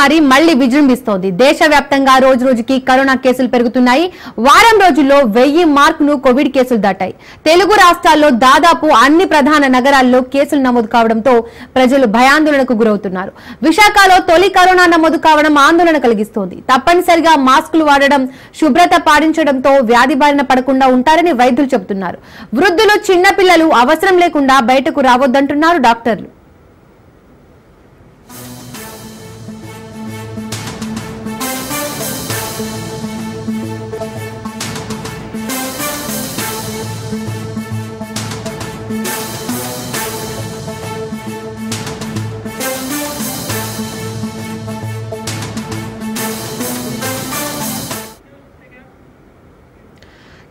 మహమ్మారి మళ్లీ విజృంభిస్తోంది. దేశవ్యాప్తంగా రోజు రోజుకి కరోనా కేసులు పెరుగుతున్నాయి. వారం రోజుల్లో 1000 మార్కును కోవిడ్ కేసులు దాటాయి. తెలుగు రాష్ట్రాల్లో దాదాపు అన్ని ప్రధాన నగరాల్లో కేసులు నమోదు కావడంతో ప్రజలు భయాందోళనకు గురవుతున్నారు. విశాఖలో తొలి కరోనా నమోదు కావడం ఆందోళన కలిగిస్తోంది. తప్పనిసరిగా మాస్కులు వాడడం, శుభ్రత పాటించడంతో వ్యాధి బారిన పడకుండా ఉంటారని వైద్యులు చెబుతున్నారు. వృద్ధులు, చిన్నపిల్లలు అవసరం లేకుండా బయటకు రావద్దంటున్నారు డాక్టర్లు.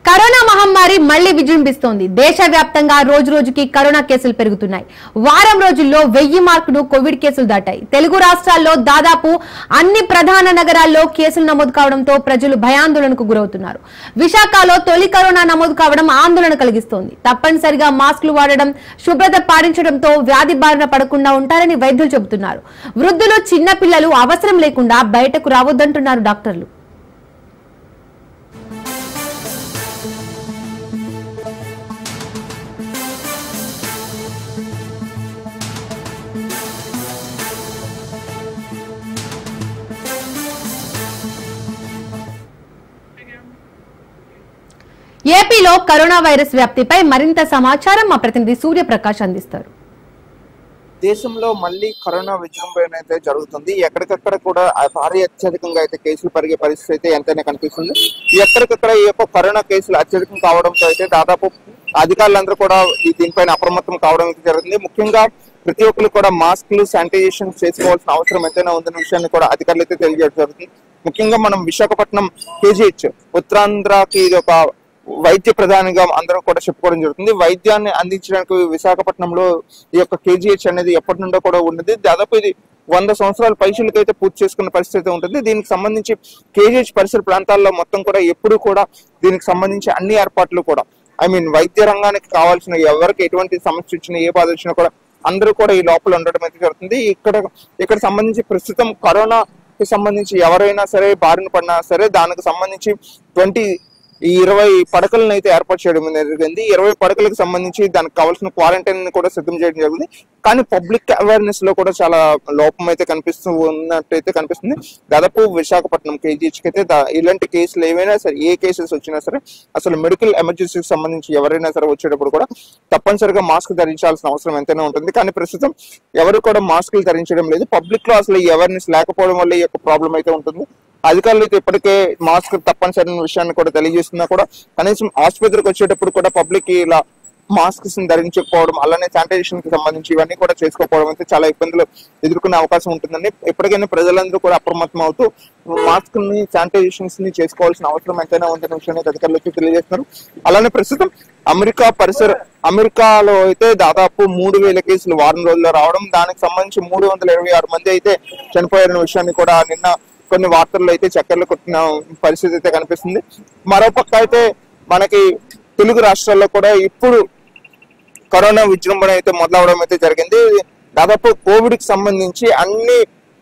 కరోనా మహమ్మారి మళ్లీ విజృంభిస్తోంది. దేశవ్యాప్తంగా రోజు రోజుకి కరోనా కేసులు పెరుగుతున్నాయి. వారం రోజుల్లో 1000 మార్కును కోవిడ్ కేసులు దాటాయి. తెలుగు రాష్ట్రాల్లో దాదాపు అన్ని ప్రధాన నగరాల్లో కేసులు నమోదు కావడంతో ప్రజలు భయాందోళనకు గురవుతున్నారు. విశాఖలో తొలి కరోనా నమోదు కావడం ఆందోళన కలిగిస్తోంది. తప్పనిసరిగా మాస్కులు వాడడం, శుభ్రత పాటించడంతో వ్యాధి బారిన పడకుండా ఉంటారని వైద్యులు చెబుతున్నారు. వృద్ధులు, చిన్నపిల్లలు అవసరం లేకుండా బయటకు రావద్దంటున్నారు డాక్టర్లు. ఏపీలో కరోనా వైరస్ వ్యాప్తిపై మరింత సమాచారం మా ప్రతినిధి సూర్యప్రకాష్ అందిస్తారు. దేశంలో మళ్ళీ కరోనా విజృంభణ అయితే జరుగుతుంది. ఎక్కడికక్కడ కూడా భారీ అత్యధికంగా అయితే కేసులు పెరిగే పరిస్థితి అయితే ఎంతైనా కనిపిస్తుంది. ఎక్కడికక్కడ ఈ యొక్క కరోనా కేసులు అత్యధికం కావడంతో అయితే దాదాపు అధికారులందరూ కూడా దీనిపైన అప్రమత్తం కావడం అయితే జరుగుతుంది. ముఖ్యంగా ప్రతి ఒక్కరు కూడా మాస్కులు, శానిటైజేషన్ చేసుకోవాల్సిన అవసరం ఎంతైనా ఉందన్న విషయాన్ని కూడా అధికారులు అయితే తెలియజేయడం జరుగుతుంది. ముఖ్యంగా మనం విశాఖపట్నం కేజీహెచ్ ఉత్తరాంధ్రకి ఇది ఒక వైద్య ప్రధానిగా అందరూ కూడా చెప్పుకోవడం జరుగుతుంది. వైద్యాన్ని అందించడానికి విశాఖపట్నంలో ఈ యొక్క కేజీహెచ్ అనేది ఎప్పటి నుండో కూడా ఉన్నది. దాదాపు ఇది 100 సంవత్సరాల పైసలకైతే పూర్తి చేసుకున్న పరిస్థితి ఉంటుంది. దీనికి సంబంధించి కేజీహెచ్ పరిసర ప్రాంతాల్లో మొత్తం కూడా ఎప్పుడు కూడా దీనికి సంబంధించి అన్ని ఏర్పాట్లు కూడా వైద్య రంగానికి కావాల్సిన ఎవరికి ఎటువంటి సమస్య వచ్చినా, ఏ బాధ వచ్చినా కూడా అందరూ కూడా ఈ లోపల ఉండడం అయితే జరుగుతుంది. ఇక్కడ సంబంధించి ప్రస్తుతం కరోనాకి సంబంధించి ఎవరైనా సరే బారిన పడినా సరే దానికి సంబంధించి 20 పడకలను అయితే ఏర్పాటు చేయడం జరిగింది. 20 పడకలకు సంబంధించి దానికి కావాల్సిన క్వారంటైన్ కూడా సిద్ధం చేయడం జరిగింది. కానీ పబ్లిక్ అవేర్నెస్ లో కూడా చాలా లోపం అయితే ఉన్నట్టయితే కనిపిస్తుంది. దాదాపు విశాఖపట్నం కేజీహెచ్కి అయితే ఇలాంటి కేసులు ఏవైనా సరే, ఏ కేసెస్ వచ్చినా సరే, అసలు మెడికల్ ఎమర్జెన్సీకి సంబంధించి ఎవరైనా సరే వచ్చేటప్పుడు కూడా తప్పనిసరిగా మాస్క్ ధరించాల్సిన అవసరం ఎంతైనా ఉంటుంది. కానీ ప్రస్తుతం ఎవరు కూడా మాస్కులు ధరించడం లేదు. పబ్లిక్ లో అసలు ఈ అవేర్నెస్ లేకపోవడం వల్ల ఈ యొక్క ప్రాబ్లం అయితే ఉంటుంది. అధికారులు అయితే ఇప్పటికే మాస్క్ తప్పనిసరి విషయాన్ని కూడా తెలియజేస్తున్నా కూడా కనీసం ఆసుపత్రికి వచ్చేటప్పుడు కూడా పబ్లిక్ ఇలా మాస్క్స్ ధరించకపోవడం, అలానే శానిటైజేషన్ కి సంబంధించి ఇవన్నీ కూడా చేసుకోకపోవడం అయితే చాలా ఇబ్బందులు ఎదుర్కొనే అవకాశం ఉంటుందండి. ఎప్పటికైనా ప్రజలందరూ కూడా అప్రమత్తం అవుతూ మాస్క్ ని, శానిటైజేషన్స్ ని చేసుకోవాల్సిన అవసరం ఎంతైనా ఉందనే విషయాన్ని అధికారులు వచ్చి తెలియజేస్తున్నారు. అలానే ప్రస్తుతం అమెరికాలో అయితే దాదాపు 3000 కేసులు వారం రోజుల్లో రావడం, దానికి సంబంధించి 326 మంది అయితే చనిపోయారనే విషయాన్ని కూడా నిన్న కొన్ని వార్తల్లో అయితే చక్కర్లు కొట్టిన పరిస్థితి అయితే కనిపిస్తుంది. మరోపక్క అయితే మనకి తెలుగు రాష్ట్రాల్లో కూడా ఇప్పుడు కరోనా విజృంభణ అయితే మొదలవడం అయితే జరిగింది. దాదాపు కోవిడ్ కి సంబంధించి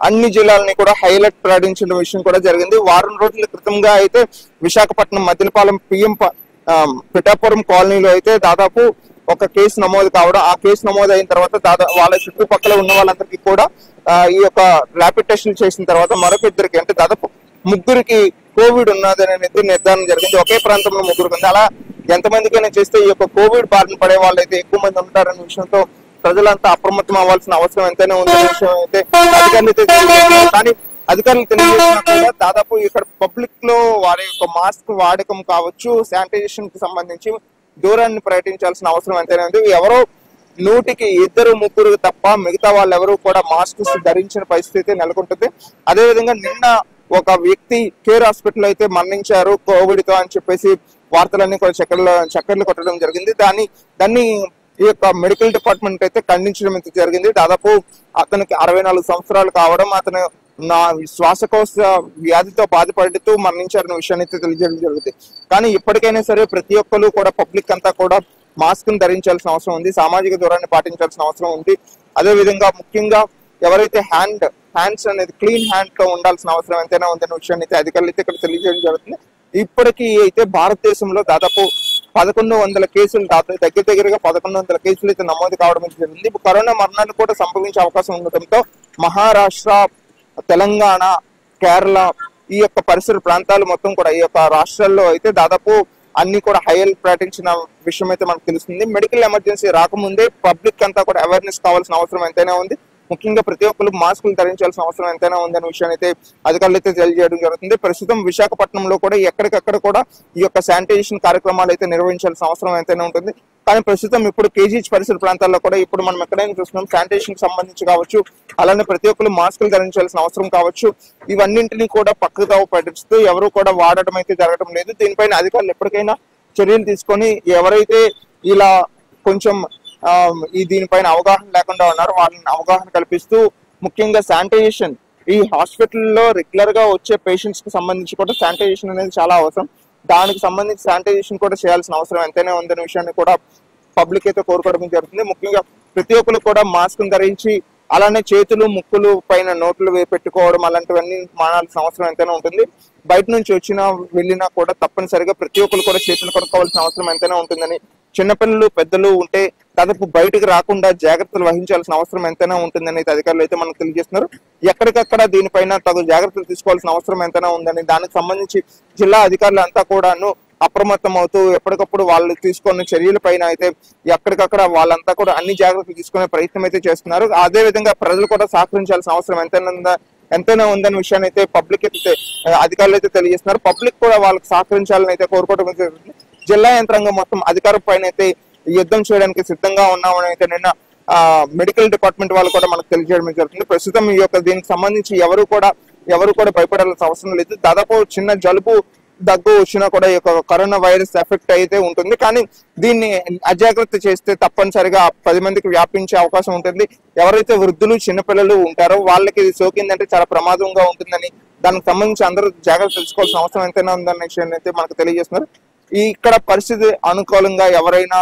అన్ని జిల్లాలని కూడా హైలైట్ ప్రకటించిన విషయం కూడా జరిగింది. వారం రోజుల క్రితంగా అయితే విశాఖపట్నం మద్దిలపాలెం పిఎం పిఠాపురం కాలనీలో అయితే దాదాపు ఒక కేసు నమోదు కావడం, ఆ కేసు నమోదు అయిన తర్వాత వాళ్ళ చుట్టుపక్కల ఉన్న వాళ్ళందరికీ కూడా ఈ యొక్క ర్యాపిడ్ టెస్టులు చేసిన తర్వాత మరొక ఇద్దరికి, అంటే దాదాపు 3కి కోవిడ్ ఉన్నదని నిర్ధారణ జరిగింది. ఒకే ప్రాంతంలో 3 ఉంది. అలా ఎంతమందికైనా చేస్తే ఈ యొక్క కోవిడ్ బారిన పడే వాళ్ళు అయితే ఎక్కువ మంది ఉంటారనే విషయంతో ప్రజలంతా అప్రమత్తం అవ్వాల్సిన అవసరం ఎంతైనా ఉందనే విషయం అయితే అధికారులు అయితే తెలియజేస్తున్నారు. కానీ అధికారులు తెలియజేసినా కూడా దాదాపు ఇక్కడ పబ్లిక్ లో వారి యొక్క మాస్క్ వాడకం కావచ్చు, శానిటైజేషన్ కి సంబంధించి దూరాన్ని ప్రకటించాల్సిన అవసరం ఎంతైనా ఉంది. ఎవరో 100కి 2-3 తప్ప మిగతా వాళ్ళు ఎవరు కూడా మాస్క్ ధరించిన పరిస్థితి నెలకొంటుంది. అదేవిధంగా నిన్న ఒక వ్యక్తి కేర్ హాస్పిటల్ అయితే మరణించారు కోవిడ్ తో అని చెప్పేసి వార్తలన్నీ కూడా చక్కర్లు కొట్టడం జరిగింది. దాన్ని ఈ యొక్క మెడికల్ డిపార్ట్మెంట్ అయితే ఖండించడం అయితే జరిగింది. దాదాపు అతనికి 64 సంవత్సరాలు కావడం, అతను శ్వాసకోశ వ్యాధితో బాధపడుతూ మరణించారన్న విషయాన్ని అయితే తెలియజేయడం జరుగుతుంది. కానీ ఇప్పటికైనా సరే ప్రతి ఒక్కరు కూడా పబ్లిక్ అంతా కూడా మాస్క్ ను ధరించాల్సిన అవసరం ఉంది, సామాజిక దూరాన్ని పాటించాల్సిన అవసరం ఉంది. అదే విధంగా ముఖ్యంగా ఎవరైతే హ్యాండ్స్ అనేది క్లీన్ హ్యాండ్ తో ఉండాల్సిన అవసరం ఎంతైనా ఉందనే విషయాన్ని అయితే అధికారులు అయితే ఇక్కడ తెలియజేయడం జరుగుతుంది. ఇప్పటికీ అయితే భారతదేశంలో దాదాపు 1100 కేసులు దగ్గరగా 1100 కేసులు అయితే నమోదు కావడం జరిగింది. కరోనా మరణాలు కూడా సంభవించే అవకాశం ఉండటంతో మహారాష్ట్ర, తెలంగాణ, కేరళ ఈ యొక్క పరిసర ప్రాంతాలు మొత్తం కూడా ఈ యొక్క రాష్ట్రాల్లో అయితే దాదాపు అన్ని కూడా హై అలర్ట్ ప్రకటించిన విషయం అయితే మనకు తెలుస్తుంది. మెడికల్ ఎమర్జెన్సీ రాకముందే పబ్లిక్ అంతా కూడా అవేర్నెస్ కావాల్సిన అవసరం ఎంతైనా ఉంది. ముఖ్యంగా ప్రతి ఒక్కరు మాస్కులు ధరించాల్సిన అవసరం ఎంతైనా ఉందనే విషయాన్ని అయితే అధికారులు అయితే తెలియజేయడం జరుగుతుంది. ప్రస్తుతం విశాఖపట్నంలో కూడా ఎక్కడికక్కడ కూడా ఈ యొక్క శానిటైజేషన్ కార్యక్రమాలు అయితే నిర్వహించాల్సిన అవసరం ఎంతైనా ఉంటుంది. కానీ ప్రస్తుతం ఇప్పుడు కేజీహెచ్ పరిసర ప్రాంతాల్లో కూడా ఇప్పుడు మనం ఎక్కడైనా చూస్తున్నాం శానిటైజేషన్ సంబంధించి కావచ్చు, అలానే ప్రతి ఒక్కరు మాస్కులు ధరించాల్సిన అవసరం కావచ్చు, ఇవన్నింటినీ కూడా పక్కదావ పట్టిస్తూ ఎవరు కూడా వాడటం అయితే జరగడం లేదు. దీనిపైన అధికారులు ఎప్పటికైనా చర్యలు తీసుకొని ఎవరైతే ఇలా కొంచెం దీనిపైన అవగాహన లేకుండా ఉన్నారు వాళ్ళని అవగాహన కల్పిస్తూ ముఖ్యంగా శానిటైజేషన్ ఈ హాస్పిటల్లో రెగ్యులర్ గా వచ్చే పేషెంట్స్ కి సంబంధించి కూడా శానిటైజేషన్ అనేది చాలా అవసరం. దానికి సంబంధించి శానిటైజేషన్ కూడా చేయాల్సిన అవసరం ఎంతైనా ఉందనే విషయాన్ని కూడా పబ్లిక్ అయితే కోరుకోవడం జరుగుతుంది. ముఖ్యంగా ప్రతి ఒక్కరు కూడా మాస్క్ ధరించి అలానే చేతులు, ముక్కులు పైన నోట్లు పెట్టుకోవడం అలాంటివన్నీ మానాల్సిన అవసరం ఎంతైనా ఉంటుంది. బయట నుంచి వచ్చినా వెళ్ళినా కూడా తప్పనిసరిగా ప్రతి ఒక్కరు కూడా చేతులు కడుక్కోవాల్సిన అవసరం ఎంతైనా ఉంటుందని, చిన్నపిల్లలు, పెద్దలు ఉంటే దాదాపు బయటకు రాకుండా జాగ్రత్తలు వహించాల్సిన అవసరం ఎంతైనా ఉంటుందని అధికారులు అయితే మనకు తెలియజేస్తున్నారు. ఎక్కడికక్కడ దీనిపైన తగు జాగ్రత్తలు తీసుకోవాల్సిన అవసరం ఎంతైనా ఉందని, దానికి సంబంధించి జిల్లా అధికారులు అంతా కూడాను అప్రమత్తం అవుతూ ఎప్పటికప్పుడు వాళ్ళు తీసుకున్న చర్యల పైన అయితే ఎక్కడికక్కడ వాళ్ళంతా కూడా అన్ని జాగ్రత్తలు తీసుకునే ప్రయత్నం అయితే చేస్తున్నారు. అదే విధంగా ప్రజలు కూడా సహకరించాల్సిన అవసరం ఎంతైనా ఉందనే విషయాన్ని అయితే పబ్లిక్ అయితే అధికారులు అయితే తెలియజేస్తున్నారు. పబ్లిక్ కూడా వాళ్ళకి సహకరించాలని అయితే కోరుకోవడం జరుగుతుంది. జిల్లా యంత్రాంగం మొత్తం అధికారం పైన అయితే యుద్ధం చేయడానికి సిద్ధంగా ఉన్నామని అయితే నిన్న మెడికల్ డిపార్ట్మెంట్ వాళ్ళు కూడా మనకు తెలియజేయడం జరుగుతుంది. ప్రస్తుతం ఈ యొక్క దీనికి సంబంధించి ఎవరు కూడా భయపడాల్సిన అవసరం లేదు. దాదాపు చిన్న జలుబు, దగ్గు వచ్చినా కూడా ఈ యొక్క కరోనా వైరస్ ఎఫెక్ట్ అయితే ఉంటుంది. కానీ దీన్ని అజాగ్రత్త చేస్తే తప్పనిసరిగా 10 మందికి వ్యాపించే అవకాశం ఉంటుంది. ఎవరైతే వృద్ధులు, చిన్నపిల్లలు ఉంటారో వాళ్ళకి ఇది సోకిందంటే చాలా ప్రమాదంగా ఉంటుందని, దానికి సంబంధించి అందరూ జాగ్రత్త తెలుసుకోవాల్సిన అవసరం ఎంతైనా ఉందన్న విషయాన్ని అయితే మనకు తెలియజేస్తున్నారు. ఇక్కడ పరిస్థితి అనుకూలంగా ఎవరైనా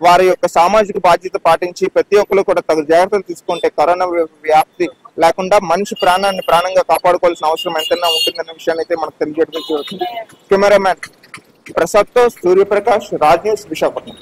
వారి యొక్క సామాజిక బాధ్యత పాటించి ప్రతి ఒక్కరు కూడా తగు జాగ్రత్తలు తీసుకుంటే కరోనా వ్యాప్తి లేకుండా మనిషి ప్రాణంగా కాపాడుకోవాల్సిన అవసరం ఎంతైనా ఉంటుందన్న విషయాన్ని అయితే మనకు తెలియజేయడం జరుగుతుంది. కెమెరామ్యాన్ ప్రసాద్ తో సూర్యప్రకాష్, రాజ్ న్యూస్, విశాఖపట్నం.